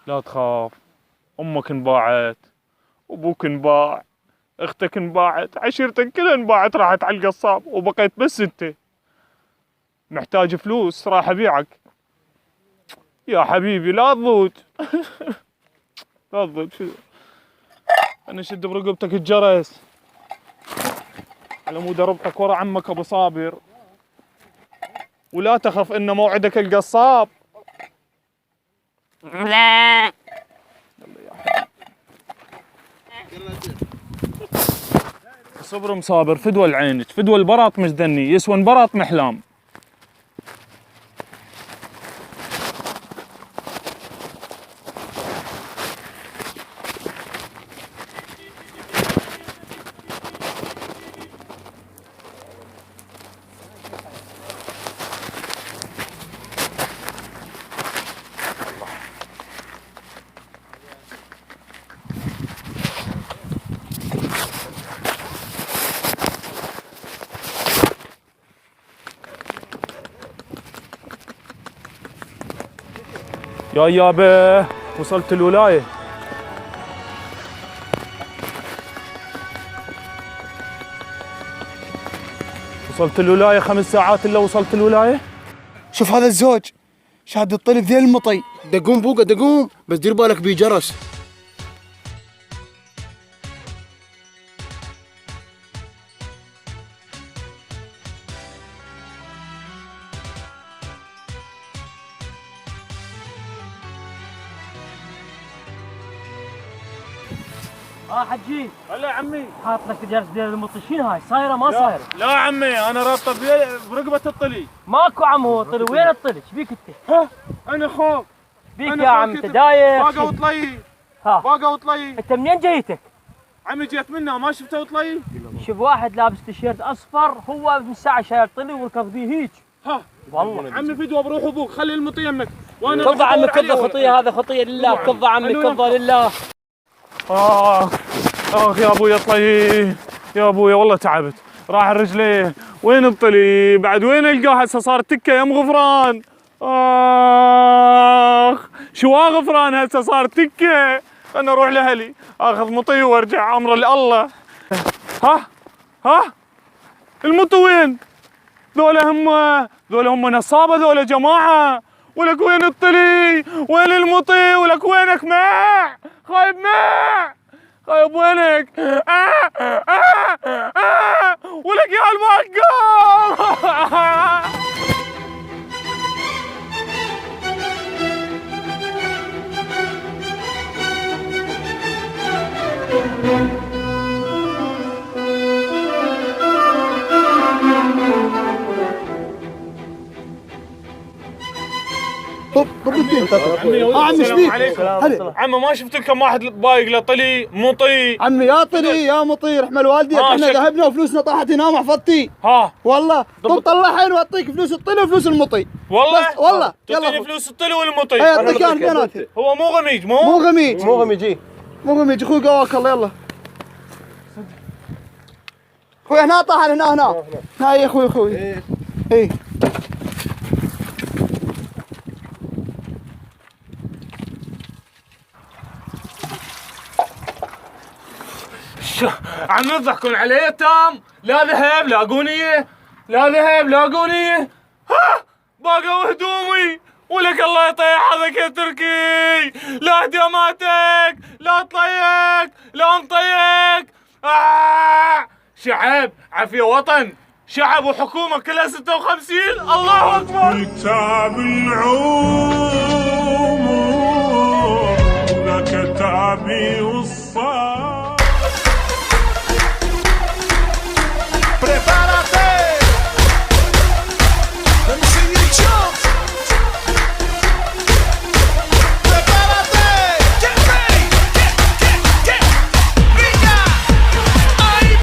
لا تخاف، امك انباعت، ابوك انباع، اختك انباعت، عشيرتك كلها انباعت، راحت على القصاب وبقيت بس انت. محتاج فلوس راح ابيعك. يا حبيبي لا تضوج. لا تضوج. انا شد برقبتك الجرس على مود اربطك ورا عمك ابو صابر، ولا تخف ان موعدك القصاب. لا صبر مصابر، فدوى العينك، فدوى البراط مش دني، يسوى براط محلام. يا يابا وصلت الولاية. وصلت الولاية 5 ساعات إلا وصلت الولاية. شوف هذا الزوج شاد الطلب ذي المطي. دقوم بوقه دقوم، بس دير بالك بيه جرس. حجي هلا يا عمي. حاط لك جرس ديال المطي، شنو هاي صايره ما صايره؟ لا عمي انا رابطه برقبة الطلي. ماكو عم، هو طلي وين الطلي؟ ايش بيك انت؟ ها انا خوف بيك يا عم انت داير باقى وطلي. ها باقى وطلي. انت منين جايتك؟ عمي جيت منها ما شفته وطلي. شوف واحد لابس تيشيرت اصفر، هو من ساعه شايل طلي وركض بيه هيج. ها والله عمي فدوى بروح ابوك، خلي المطي يمك وانا كض عمي كض، خطيه هذا خطيه لله، كض عمي كض لله. اخ يا ابويا طلي، يا ابويا والله تعبت، راح رجليه. وين الطلي بعد؟ وين القاه؟ هسه صار تكه يم غفران. اخ شو غفران هسه صار تكه. انا اروح لاهلي اخذ مطي وارجع، امر لله. ها المطي وين؟ ذولا هم نصابه ذولا جماعه. ولك وين الطلي؟ وين المطي؟ ولك وينك؟ ماع خايب، ماع خايب وينك؟ ولك يا المعقم. هوب ضربتين. عمي ايش بيك؟ هلا عمي ما شفت كم واحد بايق له طلي مطي. عمي يا طلي يا مطي، رحمة والديك احنا ذهبنا وفلوسنا طاحت هنا محفظتي. ها والله طب طلعين واعطيك فلوس الطلي وفلوس المطي. والله بس والله تعطيني فلوس الطلي والمطي. اي اعطيك انا بيناتي. هو مو غميج مو غميج مو غميجي، مو غميج اخوي قواك الله. يلا اخوي هنا طاح، هنا هاي يا اخوي اي عم يضحكون علي تام. لا ذهب لاقونيه، لا ذهب لاقونيه. ها باقوا هدومي. ولك الله يطيح حظك يا تركي. لا هدماتك، لا طيك، لا مطيك. شعب عافية وطن، شعب وحكومة كلها 56. الله أكبر. كتاب العمر لكتابي والصالح.